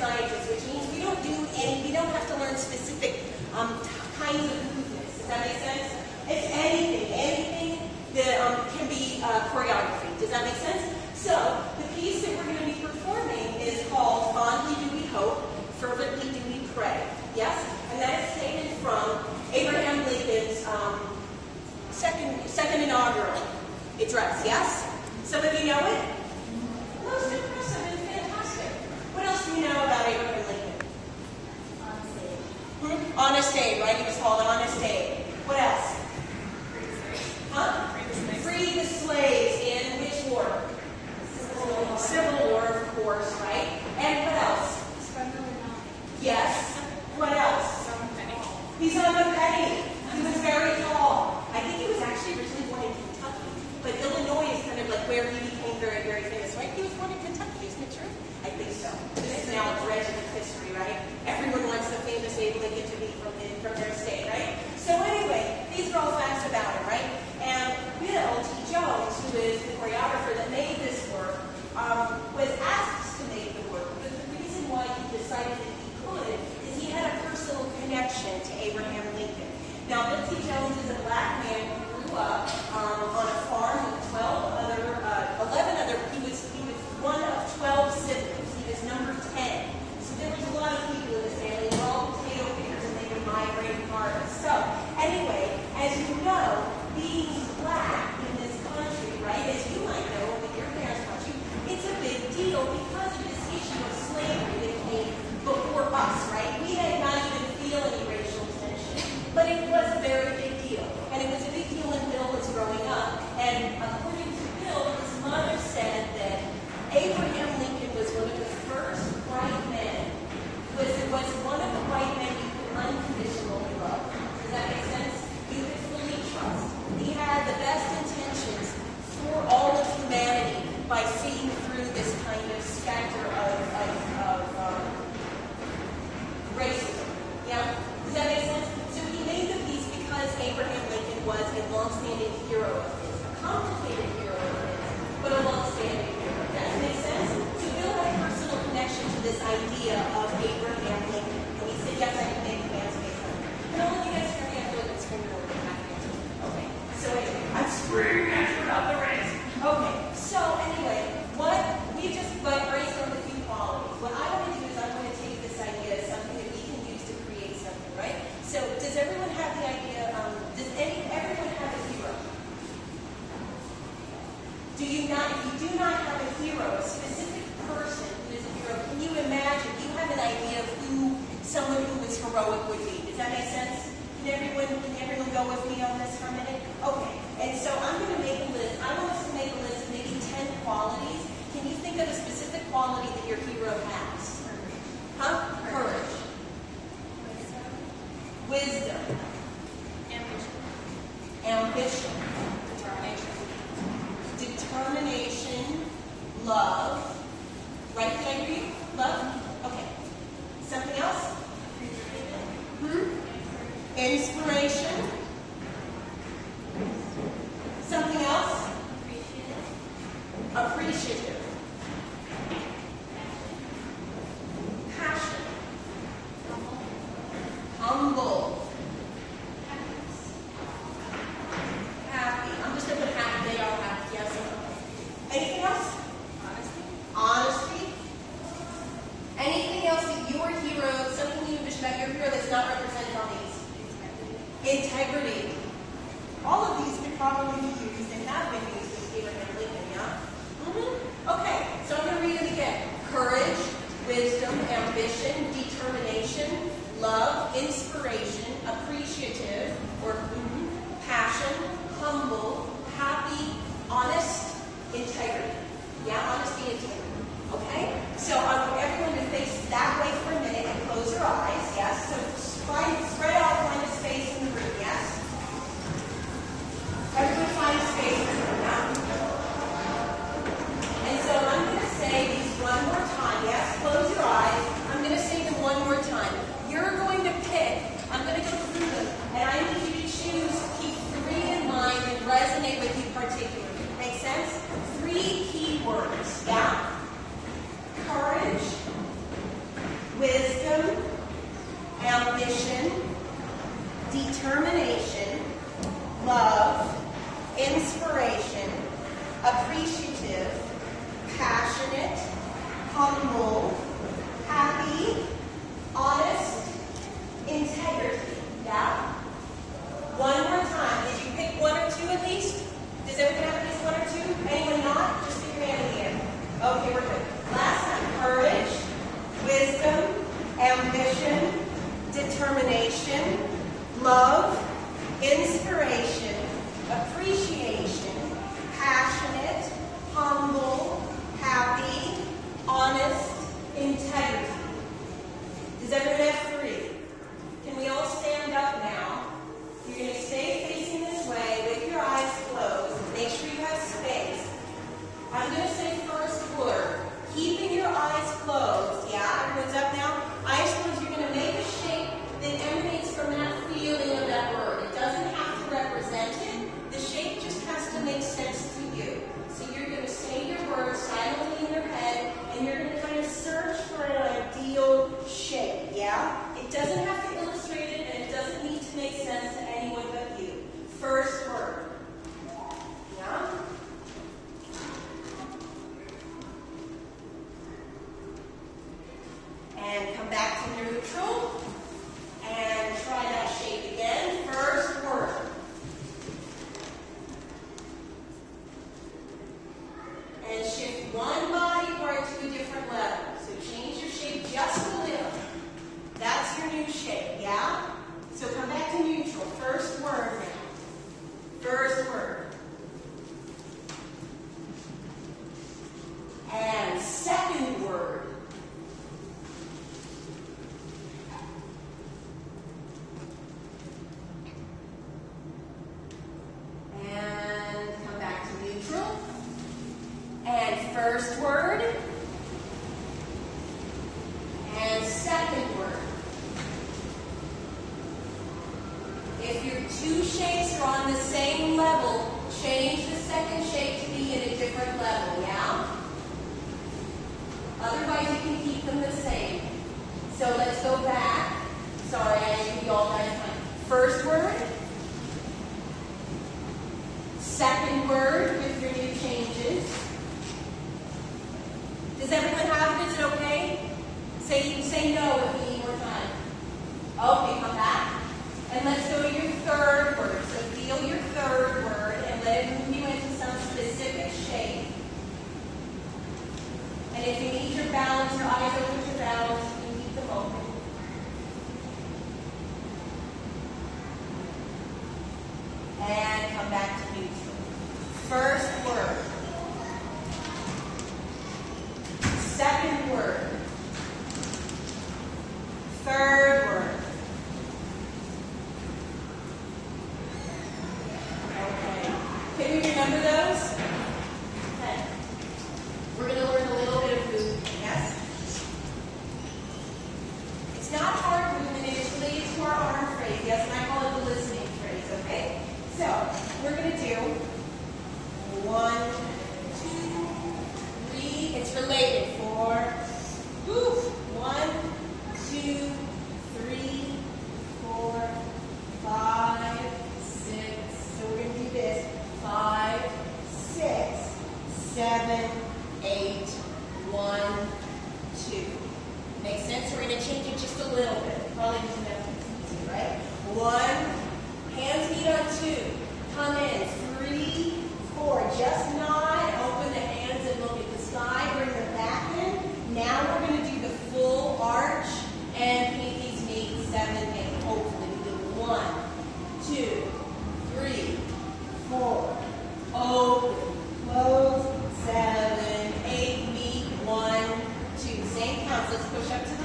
scientist, which means we don't have to learn specific kinds of movements. Does that make sense? It's anything that can be choreography. Does that make sense? So the piece that we're going to be performing is called Fondly Do We Hope, Fervently Do We Pray. Yes? And that is taken from Abraham Lincoln's second inaugural address. Yes? Some of you know it? Most impressive and fantastic. What else do you know about Abraham Lincoln? Honest Abe, right? He was called Honest Abe. What else? Huh? Free the slaves in which war? Civil War, of course, right? And what else? Yes. What else? He's on the penny. He was very tall. I think he was actually originally born in Kentucky, but Illinois is kind of like where he became very, very famous, right? He was born in Kentucky, isn't it true? I think so. This is now a dredge of history, right? Everyone wants the famous Abe Lincoln to be from their state, right? So anyway, these are all facts about it, right? And Bill T. Jones, who is the choreographer that made this work, was asked to make the work, but the reason why he decided that he could is he had a personal connection to Abraham Lincoln. Now, Bill T. Jones is a black man who grew up on a farm with 11 other, he was one of 12 siblings. He was number 10. So there was a lot of people in his family. They were all potato pickers and they were migrating artists. So anyway, as you know, being black in this country, right, as you might know with your parents taught you, it's a big deal because of this issue of slavery that came before us, right? We had not even feel any racial tension, but it was a very big deal. And it was a big deal when Bill was growing up. And according to Bill, his mother said that Abraham Lincoln was one of the first white men, was one of the white men you could unconditionally love. Does that make sense? You could fully trust. He had the best intentions for all of humanity by seeing through this kind of specter of racism. Yeah? Does that make sense? So he made the piece because Abraham Lincoln was a long-standing hero of his, a complicated hero of his, but a long-standing hero. Does that make sense? So Bill had a personal connection to this idea of Abraham Lincoln. And he said, yes, I can make the dance make fun. And all of you guys hear me, I feel like I'm screaming over the back. Okay. So anyway, I'm screaming about the race. Okay. So anyway, we just brainstormed a few qualities. What I want to do is I want to take this idea as something that we can use to create something, right? So does everyone have the idea, everyone have a hero? Do you not? If you do not have a hero, a specific person who is a hero, can you imagine, do you have an idea of who someone who is heroic would be? Does that make sense? Can everyone go with me on this for a minute? Okay. And so I'm going to make a list. I want us to make a list of maybe 10 qualities. Can you think of a specific quality that your hero has? Huh? Courage. Wisdom. Ambition. Determination. Love. Right? Did I hear you? Love? Okay. Something else? Inspiration. Something else? Appreciative. Passion. Humble. Happy. I'm just going to put happy. They are happy. Yes. Anything else? Honesty. Anything else that your hero, something you envision about your hero that's not represented on these? Integrity. All of these could probably be used and have been used with Abraham Lincoln, yeah? Okay, so I'm going to read it again. Courage, wisdom, ambition, determination, love, inspiration, appreciative, or passion, humble, happy, honest, integrity. Yeah, honesty, integrity. Okay? So I want everyone to face that way for a minute and close your eyes, yes? So spread out, find a space in the room, yes? Everyone find a space in the room, yeah? And so I'm going to say these one more time, yes? Close your eyes. I'm going to say them one more time. You're going to pick. I'm going to go through them. And I need you to choose, keep 3 in mind and resonate with you particularly. Make sense? 3 key words, yeah? Courage, ambition, determination, love, inspiration, appreciative, passionate, humble, happy, honest, integrity. Yeah? One more time. Did you pick one or two at least? Does everyone have at least one or two? Anyone not? Just stick your hand in the air. Okay, we're good. Last time. Courage, wisdom, ambition, determination, love, inspiration, appreciation, passionate, humble, happy, honest, integrity. Does everyone have three? Can we all stand up now? You're going to stay facing this way with your eyes closed. Make sure you have space. I'm going to say first word. Keeping your eyes closed. Yeah, everyone's up now. Eyes closed. You're going to make a shape that emanates from that feeling of that word. It doesn't have to represent it. The shape just has to make sense to you. So you're going to say your word silently in your head, and you're going to kind of search for an ideal shape. Yeah? It doesn't have to illustrate it, and it doesn't need to make sense to anyone but you. First word. Yeah? And come back to neutral. And try that shape again. First word. And shift one body part to a different level. So change your shape just a little. That's your new shape, yeah? So come back to neutral. First word now. First word. And second word. And come back to neutral. And first word. And second word. If your two shapes are on the same level, change the second shape to be in a different level, yeah? Otherwise, you can keep them the same. So let's go back. Sorry, I didn't be all that time. First word. Second word with your new changes. Does everyone have it? Is it okay? Say no if we need more time. Okay, come back. And let's go to your third word. So feel your third word and let it move you into some specific shape. And if you need your balance, your eyes open to balance, you can keep them open. And come back to neutral. First word. Second word. Third word. Okay. Can we remember those? Okay. We're going to learn a little bit of movement, yes? It's not hard movement, it's related to our arm phrase, yes, and I call it the listening phrase, okay? So, we're going to do 1, 2, 3, it's related, 4, 1, 2, 3, 4, 5, 6, so we're going to do this, 5, 6, 7, 8, 1, 2. Makes sense? We're going to change it just a little bit. Probably just enough to easy, right? 1, hands meet on 2. Come in. 3, 4. Just nod.